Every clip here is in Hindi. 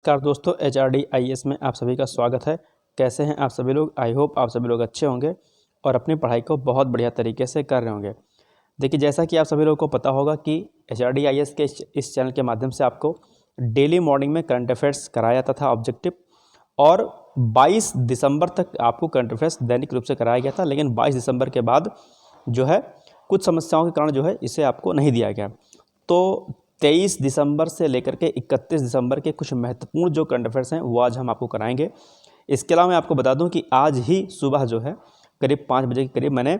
नमस्कार दोस्तों, HRD IAS में आप सभी का स्वागत है। कैसे हैं आप सभी लोग? आई होप आप सभी लोग अच्छे होंगे और अपनी पढ़ाई को बहुत बढ़िया तरीके से कर रहे होंगे। देखिए, जैसा कि आप सभी लोगों को पता होगा कि HRD IAS के इस चैनल के माध्यम से आपको डेली मॉर्निंग में करंट अफेयर्स कराया जाता था ऑब्जेक्टिव, और 22 दिसंबर तक आपको करंट अफेयर्स दैनिक रूप से कराया गया था। लेकिन 22 दिसंबर के बाद जो है कुछ समस्याओं के कारण जो है इसे आपको नहीं दिया गया। तो 23 दिसंबर से लेकर के 31 दिसंबर के कुछ महत्वपूर्ण जो करंट अफेयर्स हैं वो आज हम आपको कराएंगे। इसके अलावा मैं आपको बता दूं कि आज ही सुबह जो है करीब 5 बजे के करीब मैंने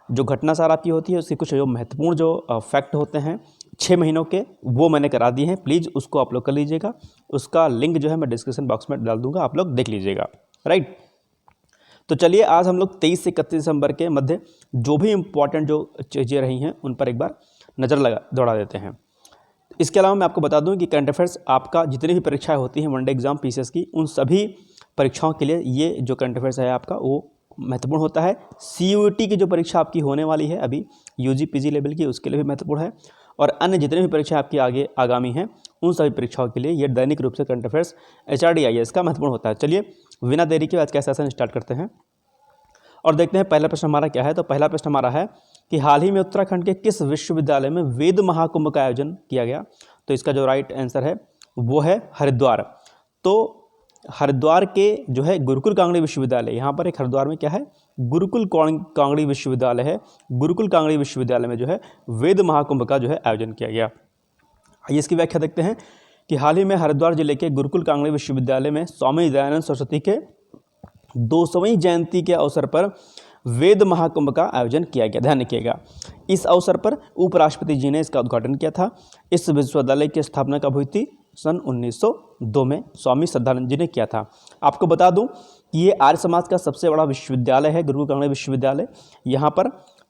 जो घटनासार आपकी होती है उसके कुछ जो महत्वपूर्ण जो फैक्ट होते हैं 6 महीनों के, वो मैंने करा दिए हैं। प्लीज़ उसको आप लोग कर लीजिएगा। उसका लिंक जो है मैं डिस्क्रिप्शन बॉक्स में डाल दूंगा, आप लोग देख लीजिएगा। राइट, तो चलिए आज हम लोग 23 से 31 दिसंबर के मध्य जो भी इम्पोर्टेंट जो चीज़ें रही हैं उन पर एक बार नज़र दौड़ा देते हैं। इसके अलावा मैं आपको बता दूं कि करंट अफेयर्स आपका जितनी भी परीक्षाएं होती हैं वनडे एग्जाम PCS की, उन सभी परीक्षाओं के लिए ये जो करंट अफेयर्स है आपका वो महत्वपूर्ण होता है। CUET की जो परीक्षा आपकी होने वाली है अभी UG PG लेवल की, उसके लिए भी महत्वपूर्ण है। और अन्य जितने भी परीक्षा आपकी आगे आगामी हैं उन सभी परीक्षाओं के लिए ये दैनिक रूप से करंट अफेयर्स HRD IAS का महत्वपूर्ण होता है। चलिए बिना देरी के आज का सेशन स्टार्ट करते हैं और देखते हैं पहला प्रश्न हमारा क्या है। तो पहला प्रश्न हमारा है कि हाल ही में उत्तराखंड के किस विश्वविद्यालय में वेद महाकुंभ का आयोजन किया गया? तो इसका जो राइट आंसर है वो है हरिद्वार। तो हरिद्वार के जो है गुरुकुल कांगड़ी विश्वविद्यालय, यहाँ पर एक हरिद्वार में क्या है, गुरुकुल कांगड़ी विश्वविद्यालय है। गुरुकुल कांगड़ी विश्वविद्यालय में जो है वेद महाकुंभ का जो है आयोजन किया गया। आइए इसकी व्याख्या देखते हैं कि हाल ही में हरिद्वार जिले के गुरुकुल कांगड़ी विश्वविद्यालय में स्वामी दयानंद सरस्वती के 200वीं जयंती के अवसर पर वेद महाकुंभ का आयोजन किया गया। ध्यान रखिएगा, इस अवसर पर उपराष्ट्रपति जी ने इसका उद्घाटन किया था। इस विश्वविद्यालय की स्थापना कब हुई थी? सन 1902 में स्वामी श्रद्धानंद जी ने किया था। आपको बता दूं कि ये आर्य समाज का सबसे बड़ा विश्वविद्यालय है, गुरुकुल कांगड़ी विश्वविद्यालय। यहाँ पर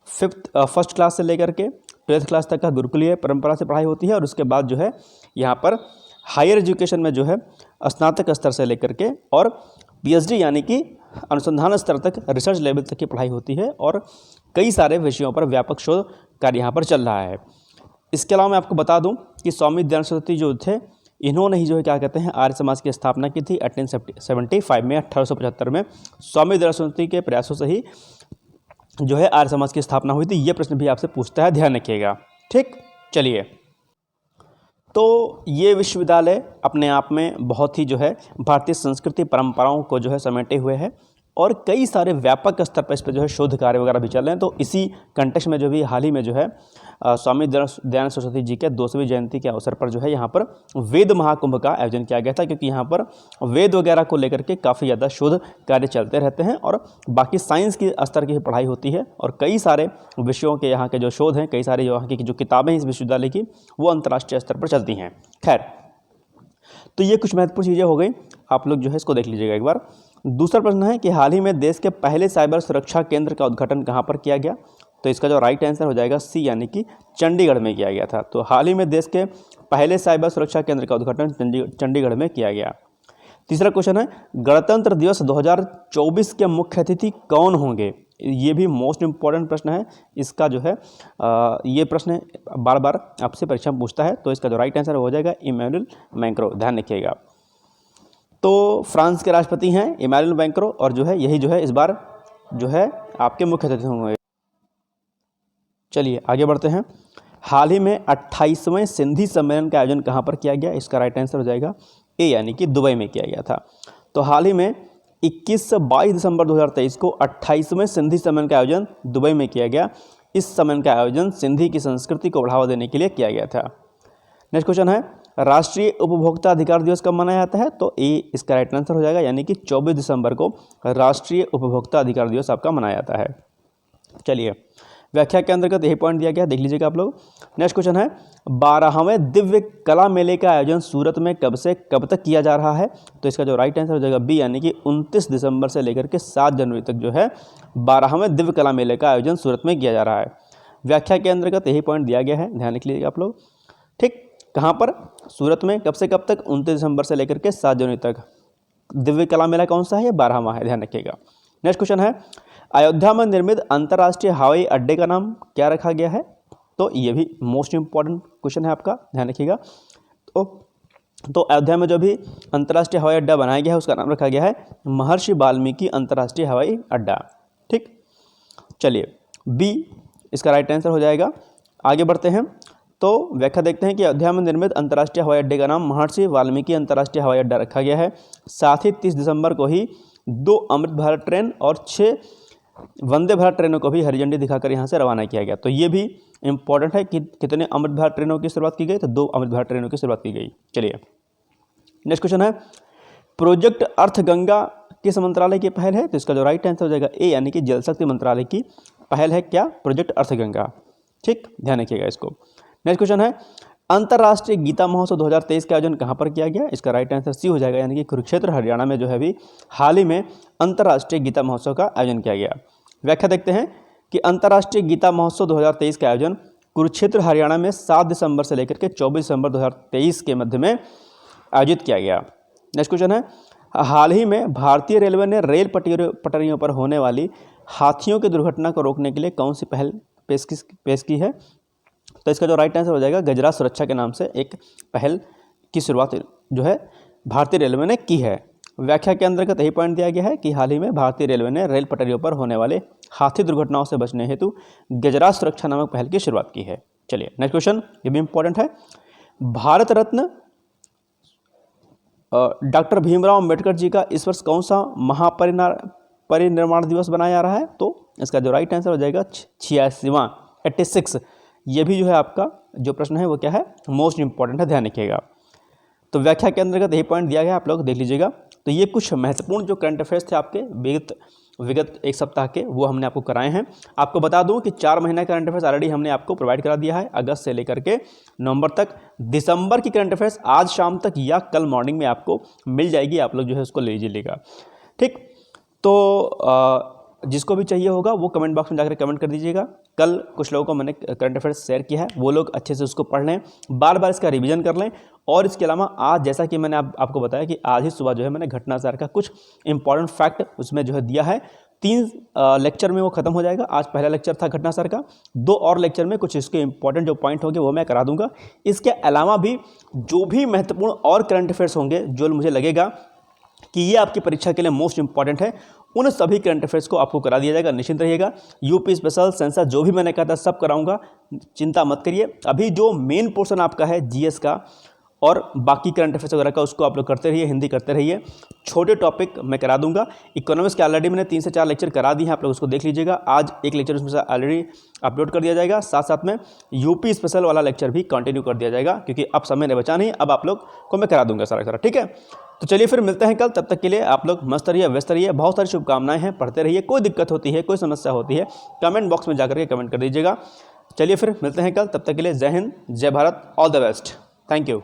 फर्स्ट क्लास से लेकर के 12th क्लास तक का गुरुकुलीय परंपरा से पढ़ाई होती है, और उसके बाद जो है यहाँ पर हायर एजुकेशन में जो है स्नातक स्तर से लेकर के और PhD यानी कि अनुसंधान स्तर तक, रिसर्च लेवल तक की पढ़ाई होती है, और कई सारे विषयों पर व्यापक शोध कार्य यहाँ पर चल रहा है। इसके अलावा मैं आपको बता दूं कि स्वामी दयानंद सरस्वती जो थे, इन्होंने ही जो है क्या कहते हैं आर्य समाज की स्थापना की थी 1875 में, 1875 में स्वामी दयानंद सरस्वती के प्रयासों से ही जो है आर्य समाज की स्थापना हुई थी। ये प्रश्न भी आपसे पूछता है, ध्यान रखिएगा। ठीक, चलिए, तो ये विश्वविद्यालय अपने आप में बहुत ही जो है भारतीय संस्कृति परंपराओं को जो है समेटे हुए है, और कई सारे व्यापक स्तर पर इस पर जो है शोध कार्य वगैरह भी चल रहे हैं। तो इसी कंटेक्स्ट में जो भी हाल ही में जो है स्वामी दयानंद सरस्वती जी के 200वीं जयंती के अवसर पर जो है यहाँ पर वेद महाकुंभ का आयोजन किया गया था, क्योंकि यहाँ पर वेद वगैरह को लेकर के काफ़ी ज़्यादा शोध कार्य चलते रहते हैं, और बाकी साइंस की स्तर की पढ़ाई होती है, और कई सारे विषयों के यहाँ के जो शोध हैं, कई सारे यहाँ की जो किताबें इस विश्वविद्यालय की वो अंतर्राष्ट्रीय स्तर पर चलती हैं। खैर, तो ये कुछ महत्वपूर्ण चीज़ें हो गई, आप लोग जो है इसको देख लीजिएगा एक बार। दूसरा प्रश्न है कि हाल ही में देश के पहले साइबर सुरक्षा केंद्र का उद्घाटन कहाँ पर किया गया? तो इसका जो राइट आंसर हो जाएगा C, यानी कि चंडीगढ़ में किया गया था। तो हाल ही में देश के पहले साइबर सुरक्षा केंद्र का उद्घाटन चंडीगढ़ में किया गया। तीसरा क्वेश्चन है गणतंत्र दिवस 2024 के मुख्य अतिथि कौन होंगे? ये भी मोस्ट इंपॉर्टेंट प्रश्न है। इसका जो है ये प्रश्न बार बार आपसे परीक्षा में पूछता है। तो इसका जो राइट आंसर हो जाएगा इमैनुअल मैक्रों। ध्यान रखिएगा, तो फ्रांस के राष्ट्रपति हैं इमैनुअल मैक्रों, और जो है यही जो है इस बार जो है आपके मुख्य अतिथि होंगे। चलिए आगे बढ़ते हैं। हाल ही में 28वें सिंधी सम्मेलन का आयोजन कहाँ पर किया गया? इसका राइट आंसर हो जाएगा A, यानी कि दुबई में किया गया था। तो हाल ही में 21 से 22 दिसंबर 2023 को 28वें सिंधी सम्मेलन का आयोजन दुबई में किया गया। इस सम्मेलन का आयोजन सिंधी की संस्कृति को बढ़ावा देने के लिए किया गया था। नेक्स्ट क्वेश्चन है राष्ट्रीय उपभोक्ता अधिकार दिवस कब मनाया जाता है? तो A इसका राइट आंसर हो जाएगा, यानी कि 24 दिसंबर को राष्ट्रीय उपभोक्ता अधिकार दिवस आपका मनाया जाता है। चलिए, व्याख्या के अंतर्गत यही पॉइंट दिया गया, देख लीजिएगा आप लोग। नेक्स्ट क्वेश्चन है 12वें दिव्य कला मेले का आयोजन सूरत में कब से कब तक किया जा रहा है? तो इसका जो राइट आंसर हो जाएगा B, यानी कि 29 दिसंबर से लेकर के 7 जनवरी तक जो है 12वें दिव्य कला मेले का आयोजन सूरत में किया जा रहा है। व्याख्या के अंतर्गत यही पॉइंट दिया गया है, ध्यान रख लीजिएगा आप लोग। ठीक, कहाँ पर? सूरत में कब से कब तक? 29 दिसंबर से लेकर के 7 जनवरी तक। दिव्य कला मेला कौन सा है? ये 12वां है, ध्यान रखिएगा। नेक्स्ट क्वेश्चन है अयोध्या में निर्मित अंतर्राष्ट्रीय हवाई अड्डे का नाम क्या रखा गया है? तो ये भी मोस्ट इंपॉर्टेंट क्वेश्चन है आपका, ध्यान रखिएगा। तो तो अयोध्या में जो भी अंतर्राष्ट्रीय हवाई अड्डा बनाया गया है उसका नाम रखा गया है महर्षि वाल्मीकि अंतर्राष्ट्रीय हवाई अड्डा। ठीक, चलिए बी इसका राइट आंसर हो जाएगा। आगे बढ़ते हैं तो व्याख्या देखते हैं कि अयोध्या में निर्मित अंतर्राष्ट्रीय हवाई अड्डे का नाम महर्षि वाल्मीकि अंतर्राष्ट्रीय हवाई अड्डा रखा गया है। साथ ही 30 दिसंबर को ही 2 अमृत भारत ट्रेन और 6 वंदे भारत ट्रेनों को भी हरी झंडी दिखाकर यहाँ से रवाना किया गया। तो ये भी इंपॉर्टेंट है कि कितने अमृत भारत ट्रेनों की शुरुआत की गई, तो 2 अमृत भारत ट्रेनों की शुरुआत की गई। चलिए नेक्स्ट क्वेश्चन है, प्रोजेक्ट अर्थ गंगा किस मंत्रालय की पहल है? तो इसका जो राइट आंसर हो जाएगा ए, यानी कि जल शक्ति मंत्रालय की पहल है क्या? प्रोजेक्ट अर्थ गंगा। ठीक, ध्यान रखिएगा इसको। नेक्स्ट क्वेश्चन है, अंतर्राष्ट्रीय गीता महोत्सव 2023 का आयोजन कहाँ पर किया गया? इसका राइट आंसर सी हो जाएगा, यानी कि कुरुक्षेत्र हरियाणा में जो है अभी हाल ही में अंतर्राष्ट्रीय गीता महोत्सव का आयोजन किया गया। व्याख्या देखते हैं कि अंतर्राष्ट्रीय गीता महोत्सव 2023 का आयोजन कुरुक्षेत्र हरियाणा में 7 दिसंबर से लेकर के 24 दिसंबर 2023 के मध्य में आयोजित किया गया। नेक्स्ट क्वेश्चन है, हाल ही में भारतीय रेलवे ने रेल पटरियों पर होने वाली हाथियों की दुर्घटना को रोकने के लिए कौन सी पहल पेश की है? तो इसका जो राइट आंसर हो जाएगा गजराज सुरक्षा के नाम से एक पहल की शुरुआत जो है भारतीय रेलवे ने की है। व्याख्या के अंतर्गत यही पॉइंट दिया गया है कि हाल ही में भारतीय रेलवे ने रेल पटरियों पर होने वाले हाथी दुर्घटनाओं से बचने हेतु गजराज सुरक्षा नामक पहल की शुरुआत की है। चलिए नेक्स्ट क्वेश्चन, ये भी इंपॉर्टेंट है। भारत रत्न डॉक्टर भीमराव अंबेडकर जी का इस वर्ष कौन सा महापरिनिर्वाण दिवस बनाया जा रहा है? तो इसका जो राइट आंसर हो जाएगा 86। ये भी जो है आपका जो प्रश्न है वो क्या है, मोस्ट इंपॉर्टेंट है, ध्यान रखिएगा। तो व्याख्या के अंतर्गत यही पॉइंट दिया गया, आप लोग देख लीजिएगा। तो ये कुछ महत्वपूर्ण जो करंट अफेयर्स थे आपके विगत एक सप्ताह के, वो हमने आपको कराए हैं। आपको बता दूं कि 4 महीने करंट अफेयर्स ऑलरेडी हमने आपको प्रोवाइड करा दिया है, अगस्त से लेकर के नवंबर तक। दिसंबर की करंट अफेयर्स आज शाम तक या कल मॉर्निंग में आपको मिल जाएगी, आप लोग जो है उसको ले लीजिएगा। ठीक, तो जिसको भी चाहिए होगा वो कमेंट बॉक्स में जाकर कमेंट कर दीजिएगा। कल कुछ लोगों को मैंने करंट अफेयर्स शेयर किया है, वो लोग अच्छे से उसको पढ़ लें, बार बार इसका रिवीजन कर लें। और इसके अलावा आज जैसा कि मैंने आपको बताया कि आज ही सुबह जो है मैंने घटनासार का कुछ इंपॉर्टेंट फैक्ट उसमें जो है दिया है। 3 लेक्चर में वो खत्म हो जाएगा। आज पहला लेक्चर था घटनासार का, 2 और लेक्चर में कुछ इसके इंपॉर्टेंट जो पॉइंट होंगे वो मैं करा दूंगा। इसके अलावा भी जो भी महत्वपूर्ण और करंट अफेयर्स होंगे जो मुझे लगेगा कि ये आपकी परीक्षा के लिए मोस्ट इंपॉर्टेंट है, उन सभी करंट अफेयर्स को आपको करा दिया जाएगा। निश्चिंत रहिएगा। यूपी स्पेशल, सेंसर, जो भी मैंने कहा था सब कराऊंगा, चिंता मत करिए। अभी जो मेन पोर्शन आपका है जीएस का और बाकी करंट अफेयर्स वगैरह का, उसको आप लोग करते रहिए, हिंदी करते रहिए। छोटे टॉपिक मैं करा दूंगा। इकोनॉमिक्स के ऑलरेडी मैंने 3 से 4 लेक्चर करा दिए हैं, आप लोग उसको देख लीजिएगा। आज एक लेक्चर उसमें से ऑलरेडी अपलोड कर दिया जाएगा, साथ साथ में यूपी स्पेशल वाला लेक्चर भी कंटिन्यू कर दिया जाएगा, क्योंकि अब समय नहीं बचा नहीं, अब आप लोग को मैं करा दूंगा सारा। ठीक है, तो चलिए फिर मिलते हैं कल। तब तक के लिए आप लोग मस्त रहिए, व्यस्त रहिए। बहुत सारी शुभकामनाएं हैं, पढ़ते रहिए। कोई दिक्कत होती है, कोई समस्या होती है, कमेंट बॉक्स में जाकर के कमेंट कर दीजिएगा। चलिए फिर मिलते हैं कल, तब तक के लिए जय हिंद, जय Bharat, all the best, thank you.